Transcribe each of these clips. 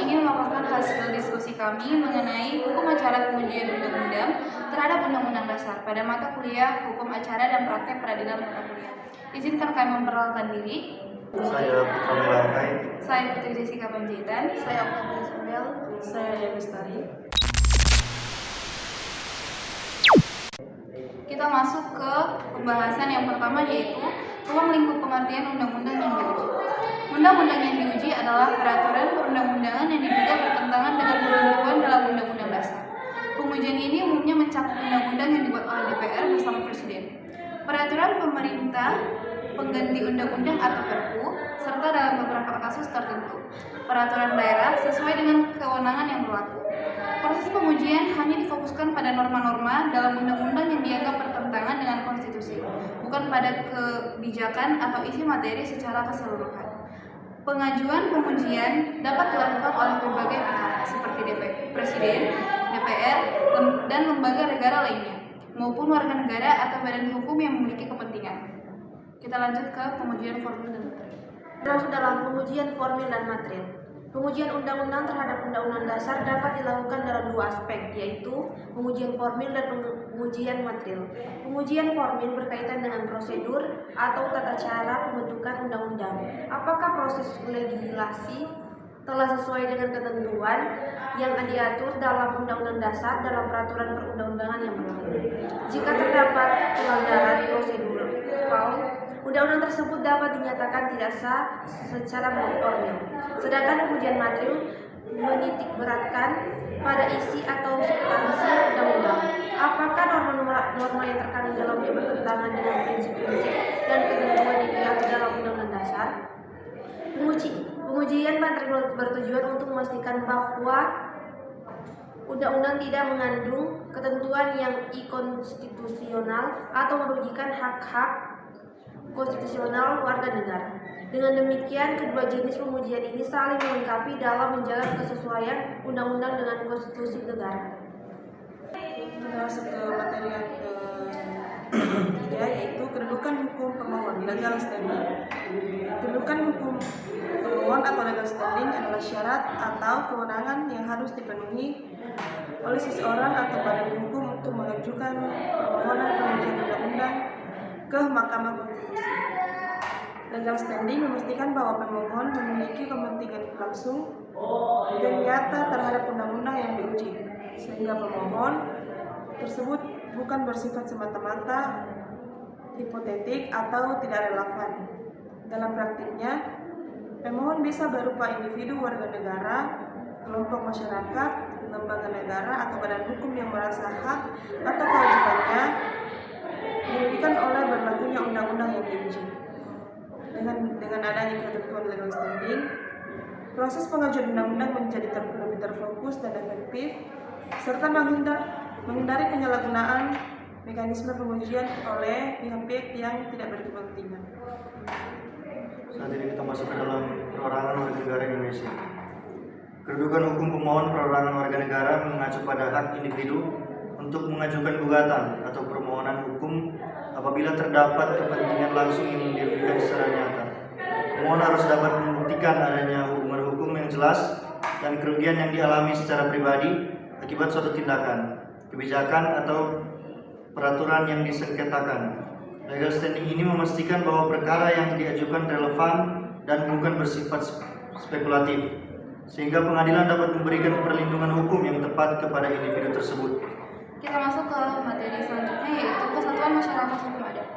ini merupakan hasil diskusi kami mengenai hukum acara pengujian undang-undang terhadap Undang-Undang Dasar pada mata kuliah Hukum Acara dan Praktek Peradilan mata kuliah. Izinkan kami memperkenalkan diri. Saya Putra Melangkai. Saya Putri Jessica Panjaitan. Saya Octavia Samuel. Saya Yagustari. Kita masuk ke pembahasan yang pertama, yaitu ruang lingkup pengertian undang-undang yang diuji. Undang-undang yang diuji adalah peraturan perundang-undangan yang diduga bertentangan dengan ketentuan dalam Undang-Undang Dasar. Pengujian ini umumnya mencakup undang-undang yang dibuat oleh DPR bersama Presiden, peraturan pemerintah, pengganti undang-undang atau Perpu, serta dalam beberapa kasus tertentu, peraturan daerah sesuai dengan kewenangan yang berlaku. Proses pengujian hanya difokuskan pada norma-norma dalam undang-undang yang dianggap bertentangan dengan konstitusi, bukan pada kebijakan atau isi materi secara keseluruhan. Pengajuan pengujian dapat dilakukan oleh berbagai pihak seperti Presiden, DPR, dan lembaga negara lainnya, maupun warga negara atau badan hukum yang memiliki kepentingan. Kita lanjut ke pengujian formil dan material. Masuk dalam pengujian formil dan material. Pengujian undang-undang terhadap Undang-Undang Dasar dapat dilakukan dalam dua aspek, yaitu pengujian formil dan pengujian material. Pengujian formil berkaitan dengan prosedur atau tata cara pembentukan undang-undang. Apakah proses legislasi telah sesuai dengan ketentuan yang diatur dalam Undang-Undang Dasar dalam peraturan perundang-undangan yang berlaku. Jika terdapat pelanggaran prosedural, undang-undang tersebut dapat dinyatakan tidak sah secara formil. Sedangkan pengujian material menitik beratkan pada isi atau substansi undang-undang. Apakah norma-norma yang terkandung dalamnya bertentangan dengan prinsip-prinsip dan ketentuan yang diatur dalam Undang-Undang Dasar? Pengujian material bertujuan untuk memastikan bahwa undang-undang tidak mengandung ketentuan yang inkonstitusional atau merugikan hak-hak konstitusional warga negara. Dengan demikian, kedua jenis pengujian ini saling melengkapi dalam menjaga kesesuaian undang-undang dengan konstitusi negara. Kita masuk ke materi yang ketiga, yaitu kedudukan hukum pemohon legal standing. Kedudukan hukum pemohon atau legal standing adalah syarat atau kewenangan yang harus dipenuhi oleh seseorang atau badan hukum untuk mengajukan permohonan pengujian undang-undang ke Mahkamah Konstitusi. Legal standing memastikan bahwa pemohon memiliki kepentingan langsung dan nyata terhadap undang-undang yang diuji, sehingga pemohon tersebut bukan bersifat semata-mata hipotetik atau tidak relevan. Dalam praktiknya, pemohon bisa berupa individu warga negara, kelompok masyarakat, lembaga negara, atau badan hukum yang merasa hak atau kewajibannya dirugikan oleh berlakunya undang-undang yang diuji. Dengan adanya ketentuan legal standing, proses pengajuan undang-undang menjadi lebih terfokus dan efektif, serta menghindari penyalahgunaan mekanisme pengujian oleh pihak-pihak yang tidak berkepentingan. Saat ini kita masuk ke dalam perorangan warga negara Indonesia. Kedudukan hukum pemohon perorangan warga negara mengacu pada hak individu untuk mengajukan gugatan atau permohonan hukum apabila terdapat kepentingan langsung yang dirugikan secara nyata. Pemohon harus dapat membuktikan adanya hubungan hukum yang jelas dan kerugian yang dialami secara pribadi akibat suatu tindakan, kebijakan, atau peraturan yang disengketakan. Legal standing ini memastikan bahwa perkara yang diajukan relevan dan bukan bersifat spekulatif, sehingga pengadilan dapat memberikan perlindungan hukum yang tepat kepada individu tersebut. Kita masuk ke materi selanjutnya, yaitu Kesatuan Masyarakat Hukum Adat.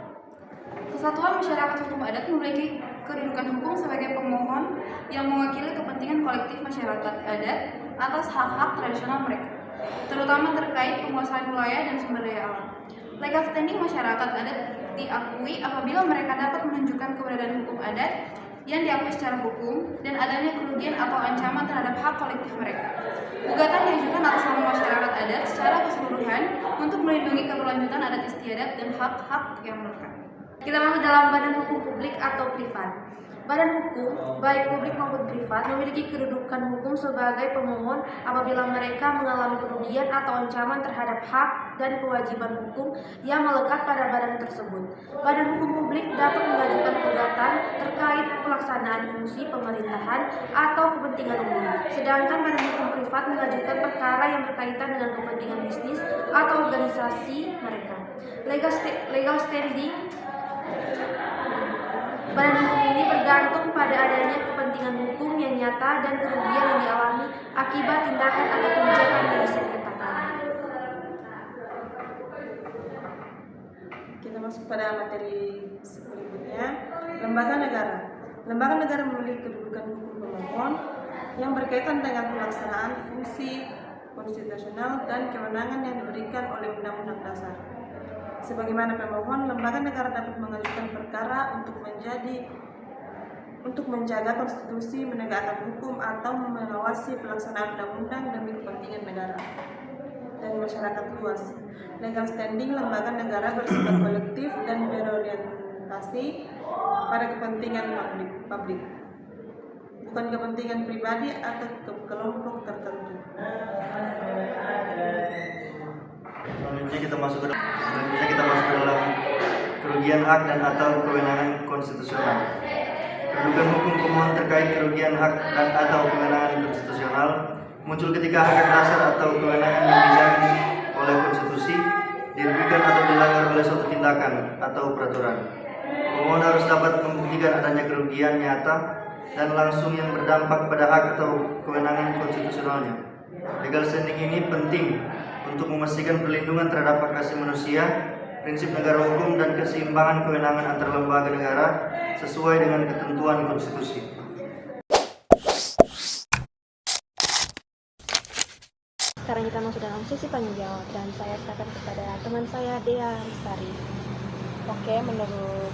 Kesatuan Masyarakat Hukum Adat memiliki kedudukan hukum sebagai pemohon yang mewakili kepentingan kolektif masyarakat adat atas hak-hak tradisional mereka, terutama terkait penguasaan wilayah dan sumber daya alam. Legal standing masyarakat adat diakui apabila mereka dapat menunjukkan keberadaan hukum adat yang diakui secara hukum dan adanya kerugian atau ancaman terhadap hak kolektif mereka. Gugatan diajukan atas nama masyarakat adat secara keseluruhan untuk melindungi keberlanjutan adat istiadat dan hak-hak yang melekat. Kita masuk dalam badan hukum publik atau privat. Badan hukum, baik publik maupun privat, memiliki kedudukan hukum sebagai pemohon apabila mereka mengalami kerugian atau ancaman terhadap hak dan kewajiban hukum yang melekat pada badan tersebut. Badan hukum publik dapat mengajukan gugatan terkait pelaksanaan fungsi pemerintahan atau kepentingan umum. Sedangkan badan hukum privat mengajukan perkara yang berkaitan dengan kepentingan bisnis atau organisasi mereka. Legal standing badan hukum ini bergantung pada adanya kepentingan hukum yang nyata dan kerugian yang dialami akibat tindakan atau kebijakan yang disengketakan. Kita masuk pada materi berikutnya, lembaga negara. Lembaga negara memiliki kedudukan hukum pemohon yang berkaitan dengan pelaksanaan fungsi konstitusional dan kewenangan yang diberikan oleh Undang-Undang Dasar. Sebagaimana pemohon, lembaga negara dapat mengajukan perkara untuk menjaga konstitusi, menegakkan hukum, atau mengawasi pelaksanaan undang-undang demi kepentingan negara dan masyarakat luas. Legal standing lembaga negara bersifat kolektif dan berorientasi pada kepentingan publik, bukan kepentingan pribadi atau kelompok tertentu. Selanjutnya kita masuk ke dalam kerugian hak dan atau kewenangan konstitusional. Kedudukan hukum pemohon terkait kerugian hak dan atau kewenangan konstitusional muncul ketika hak dasar atau kewenangan yang dijamin oleh konstitusi dirugikan atau dilanggar oleh suatu tindakan atau peraturan. Pemohon harus dapat membuktikan adanya kerugian nyata dan langsung yang berdampak pada hak atau kewenangan konstitusionalnya. Legal standing ini penting untuk memastikan perlindungan terhadap hak asasi manusia, prinsip negara hukum, dan keseimbangan kewenangan antar lembaga negara sesuai dengan ketentuan konstitusi. Sekarang kita masuk dalam sesi tanya jawab dan saya serahkan kepada teman saya Dea Lestari. Oke, menurut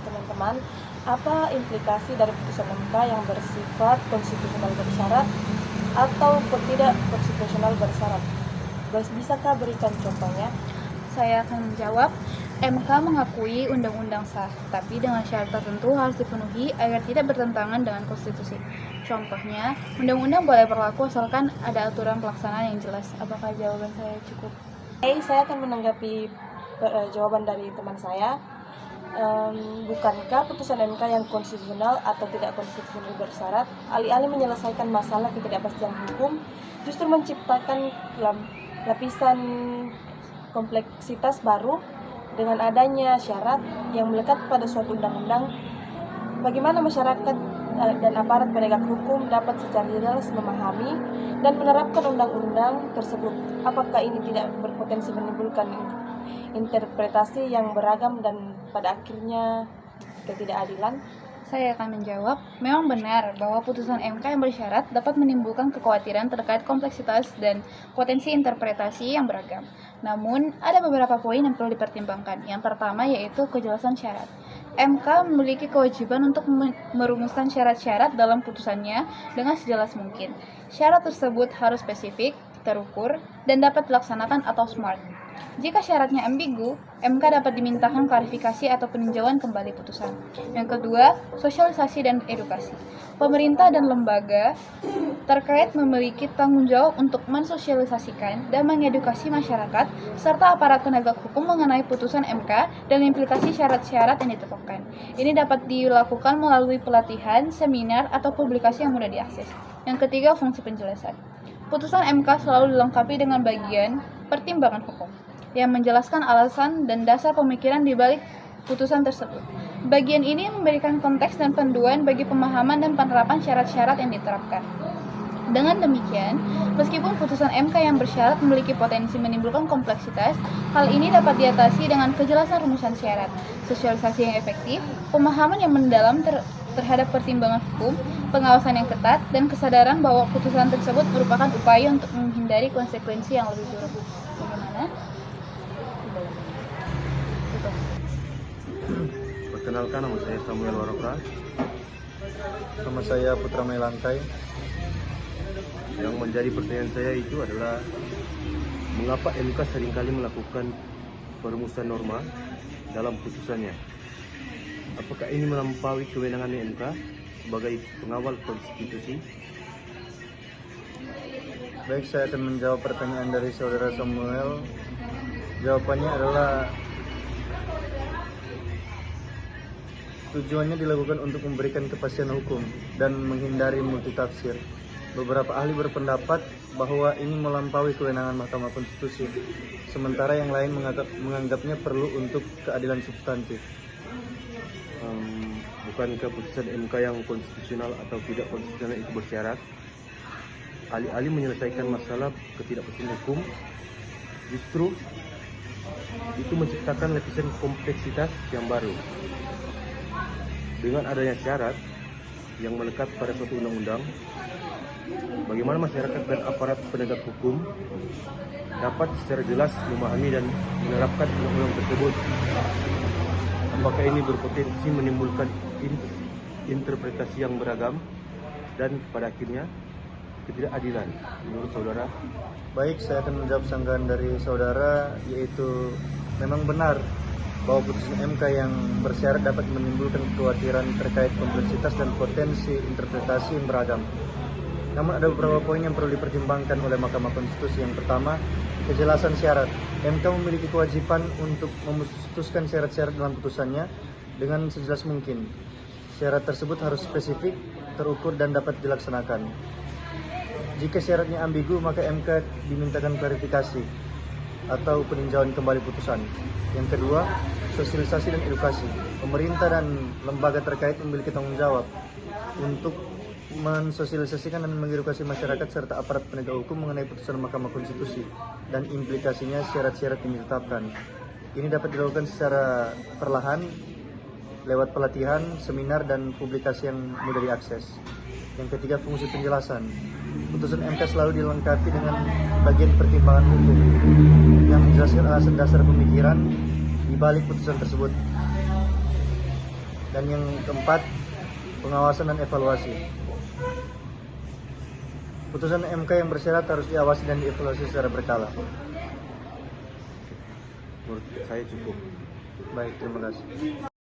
teman-teman, apa implikasi dari putusan MK yang bersifat konstitusional bersyarat atau tidak konstitusional bersyarat? Bisakah berikan contohnya? Saya akan menjawab. MK mengakui undang-undang sah, tapi dengan syarat tertentu harus dipenuhi agar tidak bertentangan dengan konstitusi. Contohnya, undang-undang boleh berlaku asalkan ada aturan pelaksanaan yang jelas. Apakah jawaban saya cukup? Saya akan menanggapi jawaban dari teman saya. Bukankah putusan MK yang konstitusional atau tidak konstitusional bersyarat, alih-alih menyelesaikan masalah ketidakpastian hukum, justru menciptakan lapisan kompleksitas baru dengan adanya syarat yang melekat pada suatu undang-undang? Bagaimana masyarakat dan aparat penegak hukum dapat secara jelas memahami dan menerapkan undang-undang tersebut? Apakah ini tidak berpotensi menimbulkan interpretasi yang beragam dan pada akhirnya ketidakadilan? Saya akan menjawab, memang benar bahwa putusan MK yang bersyarat dapat menimbulkan kekhawatiran terkait kompleksitas dan potensi interpretasi yang beragam. Namun, ada beberapa poin yang perlu dipertimbangkan. Yang pertama yaitu kejelasan syarat. MK memiliki kewajiban untuk merumuskan syarat-syarat dalam putusannya dengan sejelas mungkin. Syarat tersebut harus spesifik, terukur, dan dapat dilaksanakan atau smart. Jika syaratnya ambigu, MK dapat dimintakan klarifikasi atau peninjauan kembali putusan. Yang kedua, sosialisasi dan edukasi. Pemerintah dan lembaga terkait memiliki tanggung jawab untuk mensosialisasikan dan mengedukasi masyarakat serta aparat penegak hukum mengenai putusan MK dan implikasi syarat-syarat yang ditetapkan. Ini dapat dilakukan melalui pelatihan, seminar, atau publikasi yang mudah diakses. Yang ketiga, fungsi penjelasan. Putusan MK selalu dilengkapi dengan bagian pertimbangan hukum yang menjelaskan alasan dan dasar pemikiran di balik putusan tersebut. Bagian ini memberikan konteks dan panduan bagi pemahaman dan penerapan syarat-syarat yang diterapkan. Dengan demikian, meskipun putusan MK yang bersyarat memiliki potensi menimbulkan kompleksitas, hal ini dapat diatasi dengan kejelasan rumusan syarat, sosialisasi yang efektif, pemahaman yang mendalam terhadap pertimbangan hukum, pengawasan yang ketat, dan kesadaran bahwa putusan tersebut merupakan upaya untuk menghindari konsekuensi yang lebih buruk. Bagaimana? Perkenalkan, nama saya Samuel Waroka. Nama saya Putra Melantai. Yang menjadi pertanyaan saya itu adalah mengapa MK seringkali melakukan perumusan norma dalam putusannya? Apakah ini melampaui kewenangan MK sebagai pengawal konstitusi? Baik, saya akan menjawab pertanyaan dari saudara Samuel. Jawabannya adalah tujuannya dilakukan untuk memberikan kepastian hukum dan menghindari multitafsir. Beberapa ahli berpendapat bahwa ini melampaui kewenangan Mahkamah Konstitusi, sementara yang lain menganggapnya perlu untuk keadilan substantif. Bukankah putusan MK yang konstitusional atau tidak konstitusional itu bersyarat? Alih-alih menyelesaikan masalah ketidakpastian hukum, justru itu menciptakan lapisan kompleksitas yang baru. Dengan adanya syarat yang melekat pada suatu undang-undang, bagaimana masyarakat dan aparat penegak hukum dapat secara jelas memahami dan menerapkan undang-undang tersebut? Apakah ini berpotensi menimbulkan interpretasi yang beragam dan pada akhirnya ketidakadilan menurut saudara? Baik, saya akan menjawab sanggahan dari saudara, yaitu memang benar bahwa putusan MK yang bersyarat dapat menimbulkan kekhawatiran terkait kompleksitas dan potensi interpretasi yang beragam. Namun ada beberapa poin yang perlu dipertimbangkan oleh Mahkamah Konstitusi. Yang pertama, kejelasan syarat. MK memiliki kewajiban untuk memutuskan syarat-syarat dalam putusannya dengan sejelas mungkin. Syarat tersebut harus spesifik, terukur, dan dapat dilaksanakan. Jika syaratnya ambigu, maka MK dimintakan klarifikasi atau peninjauan kembali putusan. Yang kedua, sosialisasi dan edukasi. Pemerintah dan lembaga terkait memiliki tanggung jawab untuk mensosialisasikan dan mengedukasi masyarakat serta aparat penegak hukum mengenai putusan Mahkamah Konstitusi dan implikasinya syarat-syarat yang ditetapkan. Ini dapat dilakukan secara perlahan lewat pelatihan, seminar, dan publikasi yang mudah diakses. Yang ketiga, fungsi penjelasan. Putusan MK selalu dilengkapi dengan bagian pertimbangan hukum yang menjelaskan alasan dasar pemikiran di balik putusan tersebut. Dan yang keempat, pengawasan dan evaluasi. Putusan MK yang bersyarat harus diawasi dan dievaluasi secara berkala. Menurut saya cukup. Baik, terima kasih.